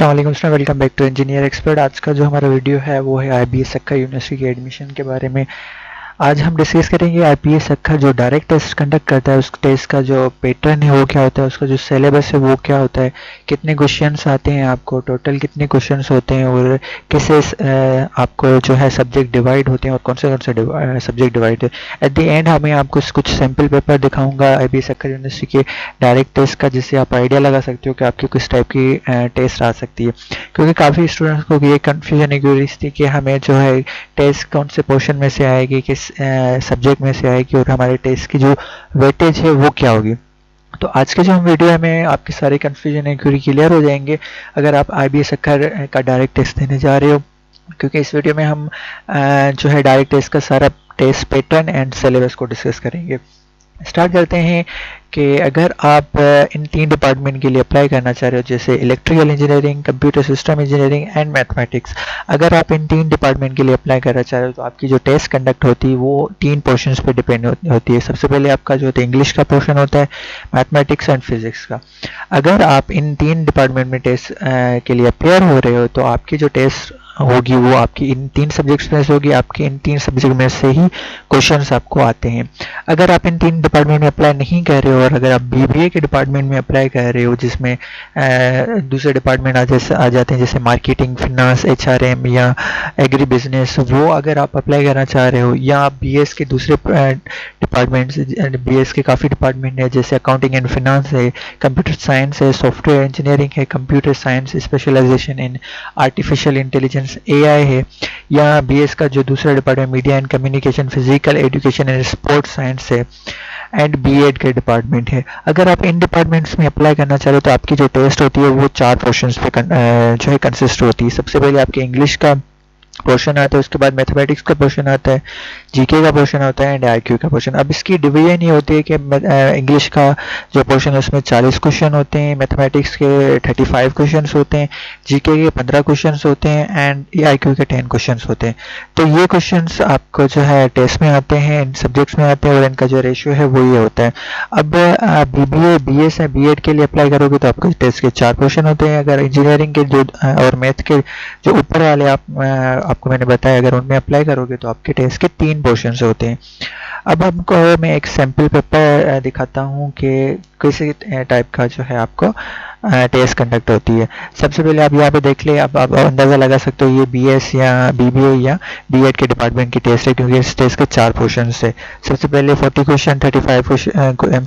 अस्सलाम वालेकुम student, welcome back to engineer expert. आज का जो हमारा वीडियो है वो है आईबीएस सक्खा यूनिवर्सिटी के एडमिशन के बारे में। आज हम डिस्कस करेंगे आईपीएस सक्खा जो डायरेक्ट टेस्ट कंडक्ट करता है, उस टेस्ट का जो पैटर्न है वो क्या होता है, उसका जो सिलेबस है वो क्या होता है, कितने क्वेश्चंस आते हैं, आपको टोटल कितने क्वेश्चंस होते हैं और कैसे आपको जो है सब्जेक्ट डिवाइड होते हैं और कौन से सब्जेक्ट डिवाइड है। एट द एंड हमें आपको कुछ सैम्पल पेपर दिखाऊंगा आईबीएस सक्खा यूनिवर्सिटी के डायरेक्ट टेस्ट का, जिससे आप आइडिया लगा सकते हो कि आपकी किस टाइप की टेस्ट आ सकती है। क्योंकि काफ़ी स्टूडेंट्स को ये कन्फ्यूजन है क्यूरियसिटी कि हमें जो है टेस्ट कौन से पोर्शन में से आएगी, किस सब्जेक्ट में से आएगी और हमारे टेस्ट की जो वेटेज है वो क्या होगी। तो आज के जो हम वीडियो है में आपके सारे कन्फ्यूजन है क्लियर हो जाएंगे अगर आप आईबीएस सक्खा का डायरेक्ट टेस्ट देने जा रहे हो। क्योंकि इस वीडियो में हम जो है डायरेक्ट टेस्ट का सारा टेस्ट पैटर्न एंड सिलेबस को डिस्कस करेंगे। स्टार्ट करते हैं कि अगर आप इन 3 डिपार्टमेंट के लिए अप्लाई करना चाह रहे हो, जैसे electrical engineering, computer system engineering and mathematics. अगर आप इन 3 डिपार्टमेंट के लिए अप्लाई करना चाह रहे हो तो आपकी जो टेस्ट कंडक्ट होती है वो 3 पोर्शंस पे डिपेंड होती है। सबसे पहले आपका जो होता है इंग्लिश का पोर्शन होता है, मैथमेटिक्स एंड फिजिक्स का। अगर आप इन 3 डिपार्टमेंट में टेस्ट के लिए अपेयर हो रहे हो तो आपकी जो टेस्ट होगी वो आपकी इन 3 सब्जेक्ट्स में से होगी। आपके इन 3 सब्जेक्ट में से ही क्वेश्चंस आपको आते हैं। अगर आप इन 3 डिपार्टमेंट में अप्लाई नहीं कर रहे हो और अगर आप बीबीए के डिपार्टमेंट में अप्लाई कर रहे हो, जिसमें दूसरे डिपार्टमेंट आ जाते हैं जैसे मार्केटिंग, फिनांस, एचआरएम या एग्री बिजनेस, वो अगर आप अप्लाई करना चाह रहे हो, या आप बीएस के दूसरे डिपार्टमेंट्स, बीएस के काफ़ी डिपार्टमेंट है जैसे अकाउंटिंग एंड फिनांस है, कंप्यूटर साइंस है, सॉफ्टवेयर इंजीनियरिंग है, computer science specialisation in artificial intelligence AI है, या बीएस का जो दूसरा department media and communication, physical education and sports science है, एंड बीएड के डिपार्टमेंट है। अगर आप इन डिपार्टमेंट्स में अप्लाई करना चाह रहे हो तो आपकी जो टेस्ट होती है वो 4 पोर्शंस पे जो है कंसिस्ट होती है। सबसे पहले आपके इंग्लिश का पोर्शन आता है, उसके बाद मैथमेटिक्स का पोर्शन आता है, जीके का पोर्शन होता है एंड आईक्यू का पोर्शन। अब इसकी डिवीजन ये होती है कि इंग्लिश का जो पोर्शन है उसमें 40 क्वेश्चन होते हैं, मैथमेटिक्स के 35 क्वेश्चन होते हैं, जीके के 15 क्वेश्चन होते हैं एंड आईक्यू के 10 क्वेश्चन होते हैं। तो ये क्वेश्चन आपको जो है टेस्ट में आते हैं, इन सब्जेक्ट्स में आते हैं और इनका जो रेशियो है वो ये होता है। अब बीबीए, बीएस या बीएड के लिए अप्लाई करोगे तो आपको टेस्ट के 4 क्वेश्चन होते हैं। अगर इंजीनियरिंग के जो और मैथ के जो ऊपर वाले आपको मैंने बताया, अगर उनमें अप्लाई करोगे तो आपके टेस्ट के 3 पोर्शन होते हैं। अब हमको मैं एक सैम्पल पेपर दिखाता हूँ कि किसी टाइप का जो है आपको टेस्ट कंडक्ट होती है। सबसे पहले आप यहाँ पे देख ले, अब आप अंदाज़ा लगा सकते हो ये बीएस या बीबीए या बीएड के डिपार्टमेंट की टेस्ट है, क्योंकि इस टेस्ट के 4 पोर्शन है। सबसे पहले 40 क्वेश्चन, 35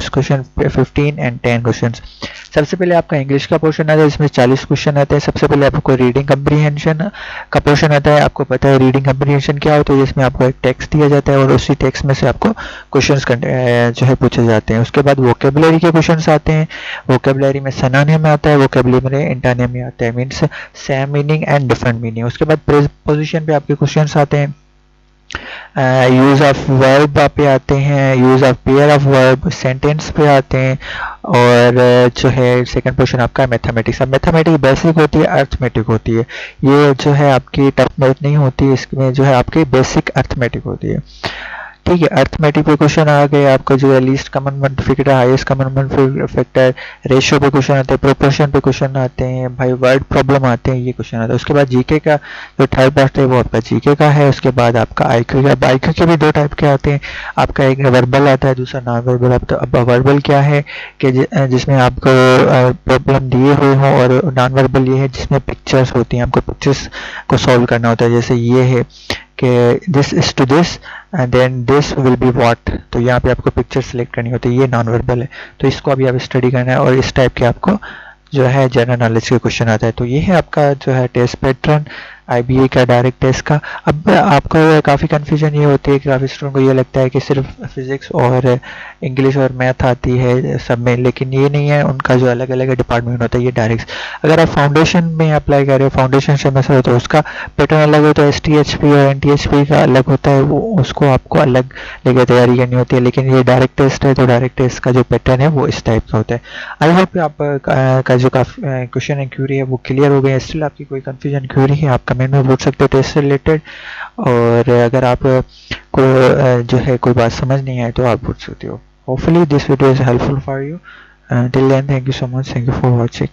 क्वेश्चन, 15 एंड 10 क्वेश्चन। सबसे पहले आपका इंग्लिश का पोर्शन आता है, इसमें 40 क्वेश्चन आते हैं। सबसे पहले आपको रीडिंग कम्प्रीहेंशन का पोर्शन आता है। आपको पता है रीडिंग कम्प्रीहेंशन क्या होता है, जिसमें आपको एक टेक्स्ट दिया जाता है और उसी टेक्स्ट में से आपको क्वेश्चंस जो है पूछे जाते हैं। उसके बाद वोकेबलरी के क्वेश्चंस आते हैं। वोकेबलरी में सिनोनिम में आता है, वोकेबलरी में एंटोनिम में आता है, means same meaning and different meaning. उसके बाद प्रीपोजिशन पे आपके क्वेश्चंस आते हैं, यूज ऑफ वर्ब पे आते हैं, use of pair of verb, sentence पे आते हैं, और जो है सेकंड क्वेश्चन आपका मैथमेटिक्स। अब मैथमेटिक्स बेसिक होती है, अर्थमेटिक होती है, ये जो है आपकी टफ मैथ नहीं होती, इसमें जो है आपकी बेसिक अर्थमेटिक होती है। ठीक है, अर्थमेटिक पे क्वेश्चन आ गए आपका जो है least common multiplicator, highest common multiplicator, ratio पे क्वेश्चन आते हैं, प्रोपोर्शन पे क्वेश्चन आते हैं, भाई वर्ड प्रॉब्लम आते हैं, ये क्वेश्चन आता है। उसके बाद जीके का जो थर्ड पार्ट है वो आपका जीके का है। उसके बाद आपका आईक्यू का, आईक्यू के भी 2 टाइप के आते हैं, आपका एक वर्बल आता है, दूसरा नॉन वर्बल। अब वर्बल क्या है कि जिसमें आपको प्रॉब्लम दिए हुए हों, और नॉन वर्बल ये है जिसमें पिक्चर्स होती हैं, आपको पिक्चर्स को सॉल्व करना होता है। जैसे ये है कि this is to this and then this will be what, तो यहाँ पे आपको पिक्चर सेलेक्ट करनी होती है, ये नॉन वर्बल है। तो इसको अभी आप स्टडी करना है और इस टाइप के आपको जो है जनरल नॉलेज के क्वेश्चन आता है। तो ये है आपका जो है टेस्ट पैटर्न आईबीए का डायरेक्ट टेस्ट का। अब आपको काफ़ी कन्फ्यूजन ये होती है कि काफ़ी स्टूडेंट को ये लगता है कि सिर्फ फिज़िक्स और इंग्लिश और मैथ आती है सब में, लेकिन ये नहीं है, उनका जो अलग अलग डिपार्टमेंट होता है ये डायरेक्ट। अगर आप फाउंडेशन में अप्लाई कर रहे हो, फाउंडेशन सेमेस्टर तो उसका पैटर्न अलग होता है, एसटीएचपी और एनटीएचपी का अलग होता है, वो उसको आपको अलग लेकर तैयारी करनी होती है। लेकिन ये डायरेक्ट टेस्ट है तो डायरेक्ट टेस्ट का जो पैटर्न है वो इस टाइप का होता है। आई होप आप का जो क्वेश्चन एंड क्यूरी है वो क्लियर हो गए। स्टिल आपकी कोई कन्फ्यूजन क्यूरी है आप कमेंट में पूछ सकते हो टेस्ट से रिलेटेड, और अगर आप को जो है कोई बात समझ नहीं आए तो आप पूछ सकते हो। Hopefully this video is helpful for you. Till then thank you so much, thank you for watching.